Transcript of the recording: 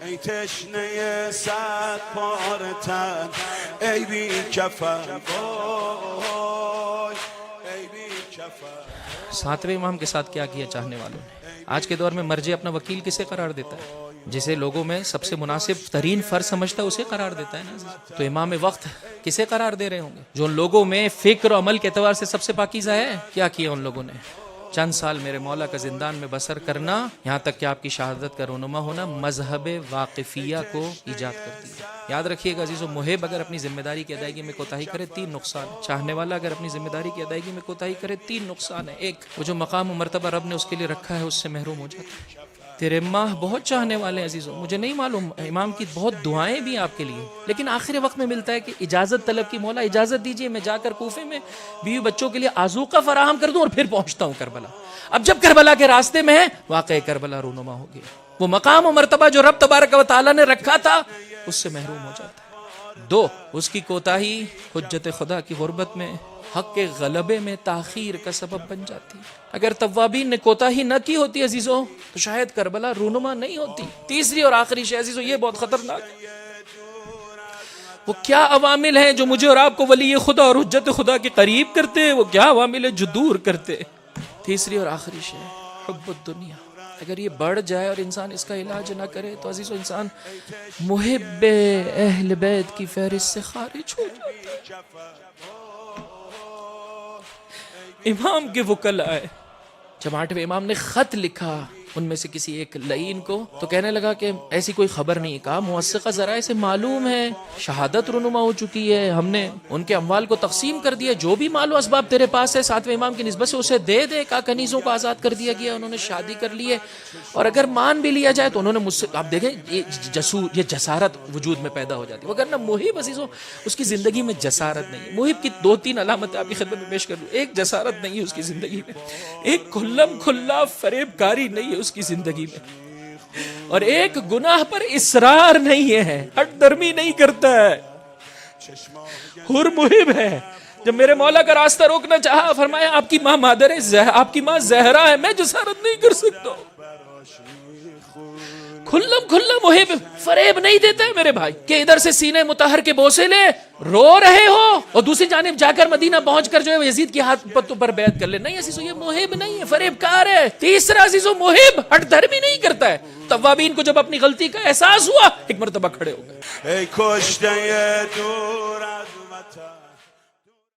ای تشنه صد پاره تن ای بی کفن وای ای بی کفن. ساتویں امام کے ساتھ کیا کیا چاہنے والوں نے. آج کے دور میں مرجع اپنا وکیل کسے قرار دیتا ہے؟ جسے لوگوں میں سب سے مناسب ترین فرد سمجھتا ہے اسے قرار دیتا ہے نا. تو امام وقت کسے قرار دے رہے ہوں گے؟ جو ان لوگوں میں فکر و عمل کے اعتبار سے سب سے پاکیزہ ہے. کیا کیا ان لوگوں نے؟ چند سال میرے مولا کا زندان میں بسر کرنا، یہاں تک کہ آپ کی شہادت کا رونما ہونا، مذہب واقفیہ کو ایجاد کر دیا. یاد رکھیے گا عزیزو، محب اگر اپنی ذمہ داری کی ادائیگی میں کوتاہی کرے 3 نقصان. چاہنے والا اگر اپنی ذمہ داری کی ادائیگی میں کوتاہی کرے 3 نقصان ہے. ایک، وہ جو مقام و مرتبہ رب نے اس کے لیے رکھا ہے اس سے محروم ہو جاتا ہے. تیرے ماہ بہت چاہنے والے ہیں عزیزو، مجھے نہیں معلوم، امام کی بہت دعائیں بھی آپ کے لیے، لیکن آخر وقت میں ملتا ہے کہ اجازت طلب کی، مولا اجازت دیجیے میں جا کر کوفے میں بیوی بچوں کے لیے آذوقہ فراہم کر دوں اور پھر پہنچتا ہوں کربلا. اب جب کربلا کے راستے میں ہے واقع کربلا رونما ہو گیا. وہ مقام و مرتبہ جو رب تبارک و تعالی نے رکھا تھا اس سے محروم ہو جاتا ہے. 2، اس کی کوتاہی حجت خدا کی غربت میں، حق کے غلبے میں تاخیر کا سبب بن جاتی. اگر توابین نے کوتاہی نہ کی ہوتی عزیزو تو شاید کربلا رونما نہیں ہوتی. تیسری اور آخری شے عزیزو، یہ بہت خطرناک ہے. وہ کیا عوامل ہیں جو مجھے اور آپ کو ولی خدا اور حجت خدا کے قریب کرتے ہیں؟ وہ کیا عوامل ہیں جو دور کرتے؟ تیسری اور آخری شے حب الدنیا. اگر یہ بڑھ جائے اور انسان اس کا علاج نہ کرے تو عزیزو انسان محب اہل بیت کی فہرست سے خارج ہو جاتا ہے. امام کے وکلاء آئے، جب 8ویں امام نے خط لکھا ان میں سے کسی ایک لعین کو تو کہنے لگا کہ ایسی کوئی خبر نہیں. کہا موثقہ ذرائع سے معلوم ہے شہادت رونما ہو چکی ہے، ہم نے ان کے اموال کو تقسیم کر دیا، جو بھی مال و اسباب تیرے پاس ہے 7ویں امام کی نسبت سے اسے دے دے. کہا کنیزوں کو آزاد کر دیا گیا، انہوں نے شادی کر لی ہے، اور اگر مان بھی لیا جائے تو انہوں نے مجھ سے، آپ دیکھیں یہ جسارت وجود میں پیدا ہو جاتی ہے. وگرنہ محب عزیزوں اس کی زندگی میں جسارت نہیں ہے. محب کی 2-3 علامتیں آپ کی خدمت میں پیش کر دوں. ایک، جسارت نہیں ہے اس کی زندگی میں. ایک، کھلم کھلا فریب کاری نہیں ہے اس کی زندگی میں. اور ایک، گناہ پر اصرار نہیں ہے، ہٹ درمی نہیں کرتا ہے، حر محب ہے. جب میرے مولا کا راستہ روکنا چاہا فرمایا آپ کی ماں مادر ہے، آپ کی ماں زہرا ہے، میں جسارت نہیں کر سکتا. کھلم کھلا محب، فریب نہیں دیتا ہے میرے بھائی کہ ادھر سے سینے مطہر کے بوسے لے رو رہے ہو اور دوسری جانب جا کر مدینہ پہنچ کر جو ہے یزید کی ہاتھ پتوں پر بیعت کر لے. نہیں عزیزو، یہ محب نہیں ہے، فریب کار ہے. تیسرا عزیزو، محب ہٹ دھرمی نہیں کرتا ہے. توابین کو جب اپنی غلطی کا احساس ہوا ایک مرتبہ کھڑے ہو گئے. ای کشته دور